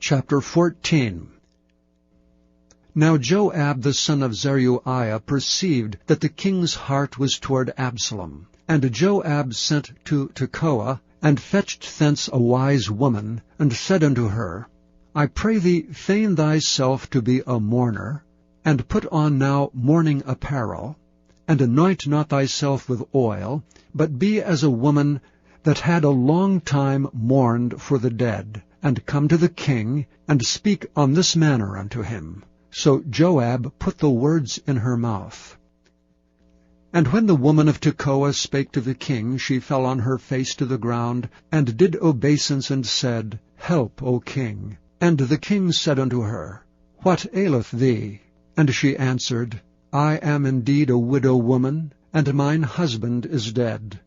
Chapter 14. Now Joab the son of Zeruiah perceived that the king's heart was toward Absalom. And Joab sent to Tekoa, and fetched thence a wise woman, and said unto her, I pray thee, feign thyself to be a mourner, and put on now mourning apparel, and anoint not thyself with oil, but be as a woman that had a long time mourned for the dead, and come to the king, and speak on this manner unto him. So Joab put the words in her mouth. And when the woman of Tekoa spake to the king, she fell on her face to the ground, and did obeisance, and said, Help, O king. And the king said unto her, What aileth thee? And she answered, I am indeed a widow woman, and mine husband is dead.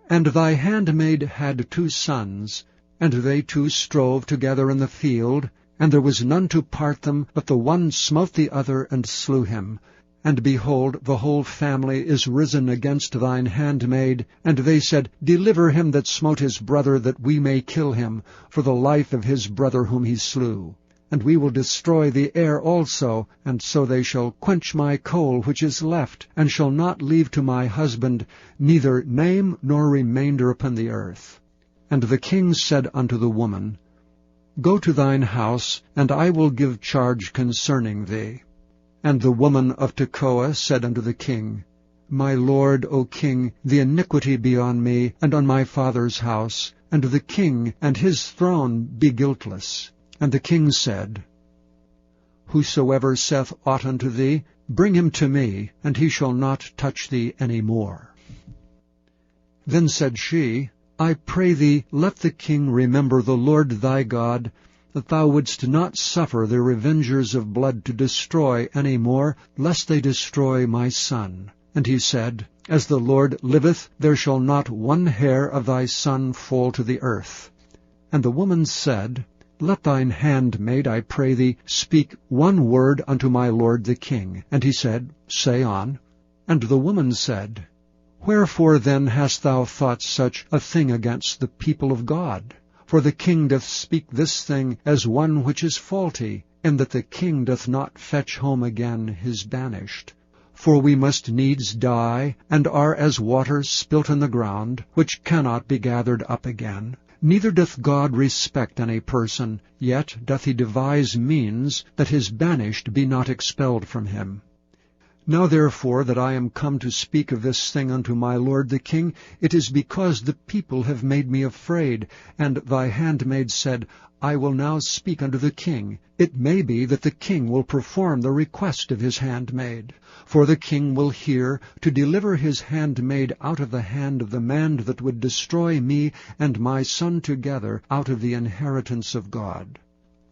And thy handmaid had 2 sons, and they 2 strove together in the field, and there was none to part them, but the one smote the other, and slew him. And behold, the whole family is risen against thine handmaid. And they said, Deliver him that smote his brother, that we may kill him, for the life of his brother whom he slew. And we will destroy the heir also, and so they shall quench my coal which is left, and shall not leave to my husband neither name nor remainder upon the earth. And the king said unto the woman, Go to thine house, and I will give charge concerning thee. And the woman of Tekoa said unto the king, My lord, O king, the iniquity be on me, and on my father's house, and the king and his throne be guiltless. And the king said, Whosoever saith aught unto thee, bring him to me, and he shall not touch thee any more. Then said she, I pray thee, let the king remember the Lord thy God, that thou wouldst not suffer the revengers of blood to destroy any more, lest they destroy my son. And he said, As the Lord liveth, there shall not one hair of thy son fall to the earth. And the woman said, Let thine handmaid, I pray thee, speak one word unto my lord the king. And he said, Say on. And the woman said, Wherefore then hast thou thought such a thing against the people of God? For the king doth speak this thing as one which is faulty, in that the king doth not fetch home again his banished. For we must needs die, and are as water spilt in the ground, which cannot be gathered up again. Neither doth God respect any person, yet doth he devise means that his banished be not expelled from him. Now therefore that I am come to speak of this thing unto my lord the king, it is because the people have made me afraid. And thy handmaid said, I will now speak unto the king. It may be that the king will perform the request of his handmaid. For the king will hear to deliver his handmaid out of the hand of the man that would destroy me and my son together out of the inheritance of God.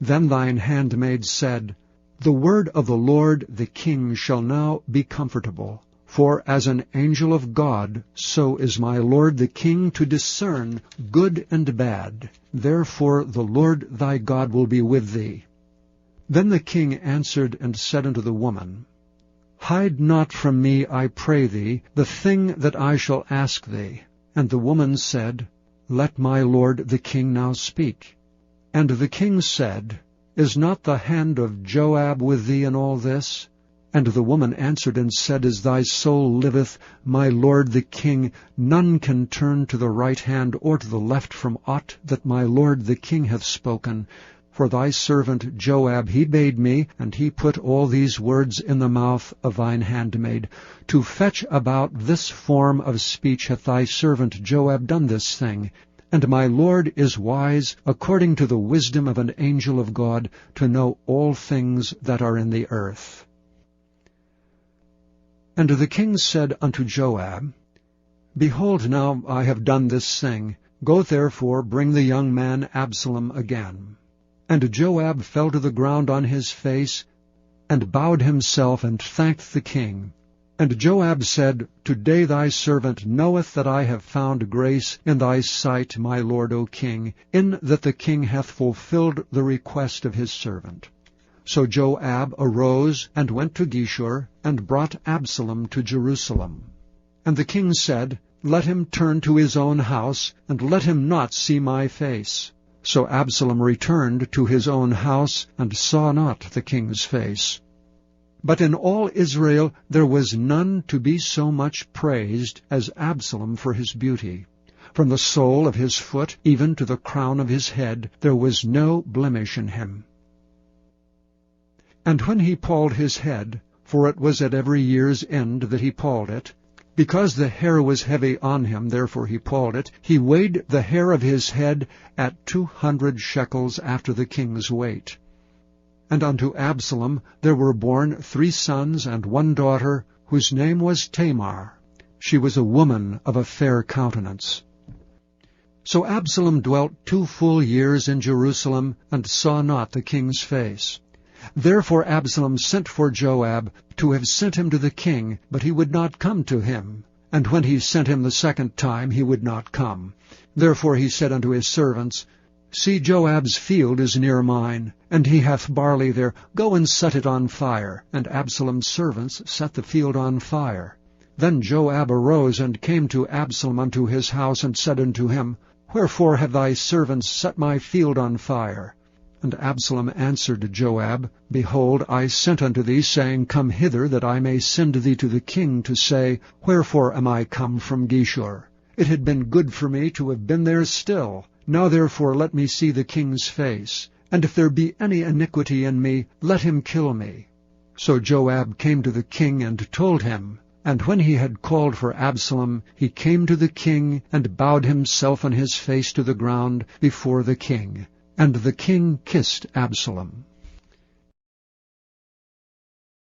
Then thine handmaid said, The word of the Lord the king shall now be comfortable. For as an angel of God, so is my lord the king to discern good and bad. Therefore the Lord thy God will be with thee. Then the king answered and said unto the woman, Hide not from me, I pray thee, the thing that I shall ask thee. And the woman said, Let my lord the king now speak. And the king said, Is not the hand of Joab with thee in all this? And the woman answered and said, As thy soul liveth, my lord the king, none can turn to the right hand or to the left from aught that my lord the king hath spoken. For thy servant Joab he bade me, and he put all these words in the mouth of thine handmaid. To fetch about this form of speech hath thy servant Joab done this thing. And my lord is wise, according to the wisdom of an angel of God, to know all things that are in the earth. And the king said unto Joab, Behold, now I have done this thing. Go therefore, bring the young man Absalom again. And Joab fell to the ground on his face, and bowed himself, and thanked the king. And Joab said, Today thy servant knoweth that I have found grace in thy sight, my lord, O king, in that the king hath fulfilled the request of his servant. So Joab arose and went to Geshur, and brought Absalom to Jerusalem. And the king said, Let him turn to his own house, and let him not see my face. So Absalom returned to his own house, and saw not the king's face. But in all Israel there was none to be so much praised as Absalom for his beauty. From the sole of his foot even to the crown of his head there was no blemish in him. And when he palled his head, for it was at every year's end that he palled it, because the hair was heavy on him, therefore he palled it, he weighed the hair of his head at 200 shekels after the king's weight. And unto Absalom there were born 3 sons and 1 daughter, whose name was Tamar. She was a woman of a fair countenance. So Absalom dwelt 2 full years in Jerusalem, and saw not the king's face. Therefore Absalom sent for Joab, to have sent him to the king, but he would not come to him. And when he sent him the 2nd time, he would not come. Therefore he said unto his servants, See, Joab's field is near mine, and he hath barley there. Go and set it on fire. And Absalom's servants set the field on fire. Then Joab arose and came to Absalom unto his house, and said unto him, Wherefore have thy servants set my field on fire? And Absalom answered Joab, Behold, I sent unto thee, saying, Come hither, that I may send thee to the king, to say, Wherefore am I come from Geshur? It had been good for me to have been there still. Now therefore let me see the king's face, and if there be any iniquity in me, let him kill me. So Joab came to the king and told him. And when he had called for Absalom, he came to the king, and bowed himself on his face to the ground before the king. And the king kissed Absalom.